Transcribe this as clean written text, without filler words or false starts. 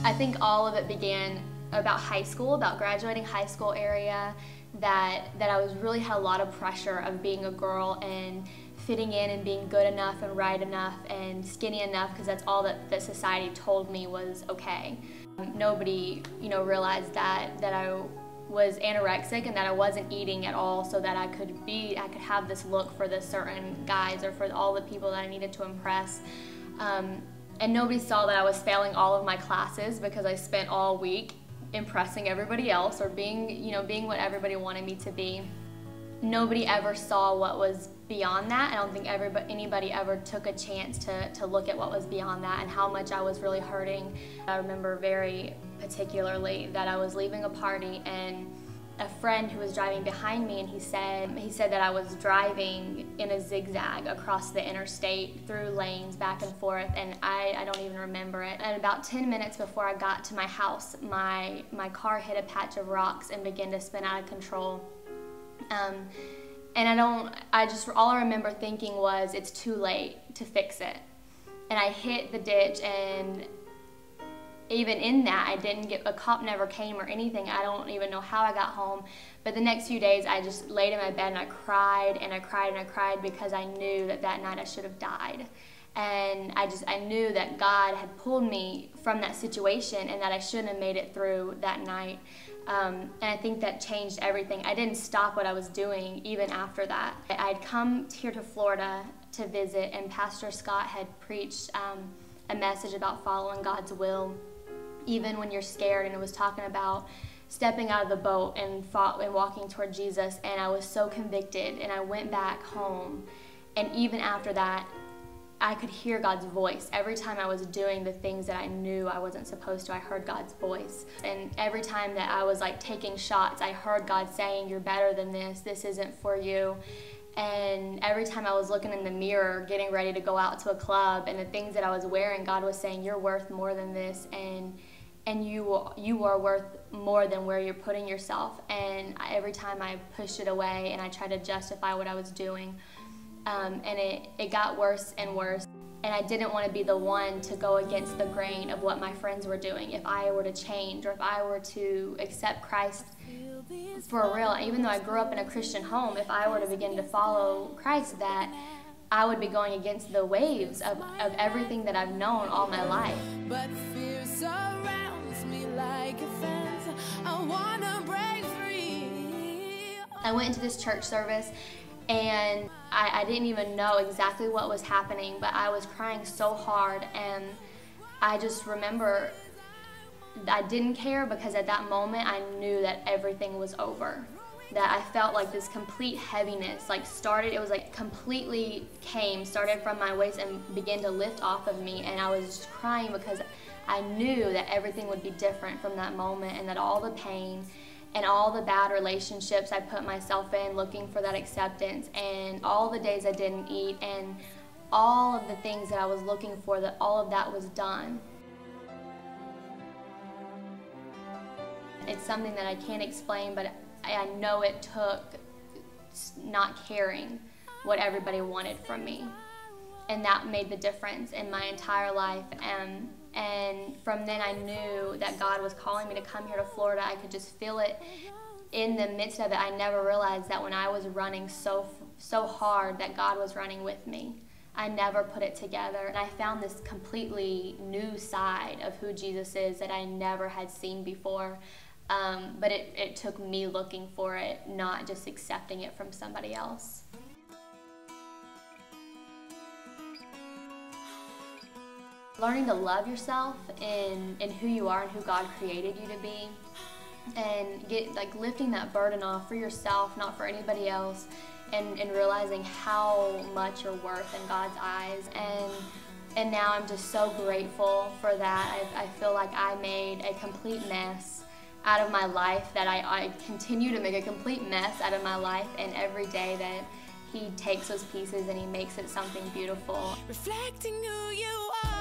I think all of it began about high school, about graduating high school area, that I was really had a lot of pressure of being a girl and fitting in and being good enough and right enough and skinny enough, because that's all that society told me was okay. Nobody, realized that I was anorexic and that I wasn't eating at all, so that I could have this look for the certain guys or for all the people that I needed to impress. And nobody saw that I was failing all of my classes because I spent all week impressing everybody else or being what everybody wanted me to be. Nobody ever saw what was beyond that. I don't think anybody ever took a chance to look at what was beyond that and how much I was really hurting. I remember very particularly that I was leaving a party, and a friend who was driving behind me, and he said that I was driving in a zigzag across the interstate through lanes back and forth, and I don't even remember it. And about 10 minutes before I got to my house, my car hit a patch of rocks and began to spin out of control. And all I remember thinking was, it's too late to fix it. And I hit the ditch, and even in that, a cop never came or anything. I don't even know how I got home. But the next few days, I just laid in my bed and I cried and I cried and I cried, because I knew that night I should have died. And I knew that God had pulled me from that situation and that I shouldn't have made it through that night. And I think that changed everything. I didn't stop what I was doing even after that. I'd come here to Florida to visit, and Pastor Scott had preached a message about following God's will, even when you're scared, and it was talking about stepping out of the boat and walking toward Jesus. And I was so convicted, and I went back home, and even after that, I could hear God's voice. Every time I was doing the things that I knew I wasn't supposed to, I heard God's voice. And every time that I was taking shots, I heard God saying, "You're better than this. This isn't for you." And every time I was looking in the mirror, getting ready to go out to a club, and the things that I was wearing, God was saying, "You're worth more than this, and you are worth more than where you're putting yourself." And every time I pushed it away and I tried to justify what I was doing, and it got worse and worse. And I didn't want to be the one to go against the grain of what my friends were doing. If I were to change, or if I were to accept Christ for real, even though I grew up in a Christian home, if I were to begin to follow Christ, that I would be going against the waves of everything that I've known all my life. But fear surrounds me like a fence. I wanna break free. I went into this church service, and I didn't even know exactly what was happening, but I was crying so hard, and I just remember I didn't care, because at that moment I knew that everything was over. That I felt like this complete heaviness started from my waist and began to lift off of me, and I was just crying because I knew that everything would be different from that moment, and that all the pain and all the bad relationships I put myself in looking for that acceptance, and all the days I didn't eat, and all of the things that I was looking for, that all of that was done. It's something that I can't explain, but I know it took not caring what everybody wanted from me. And that made the difference in my entire life. And from then I knew that God was calling me to come here to Florida. I could just feel it in the midst of it. I never realized that when I was running so hard, that God was running with me. I never put it together. And I found this completely new side of who Jesus is that I never had seen before. But it took me looking for it, not just accepting it from somebody else. Learning to love yourself in who you are and who God created you to be, and lifting that burden off for yourself, not for anybody else, and realizing how much you're worth in God's eyes. And now I'm just so grateful for that. I feel like I made a complete mess out of my life, that I continue to make a complete mess out of my life, and every day that He takes those pieces and He makes it something beautiful. Reflecting who you are.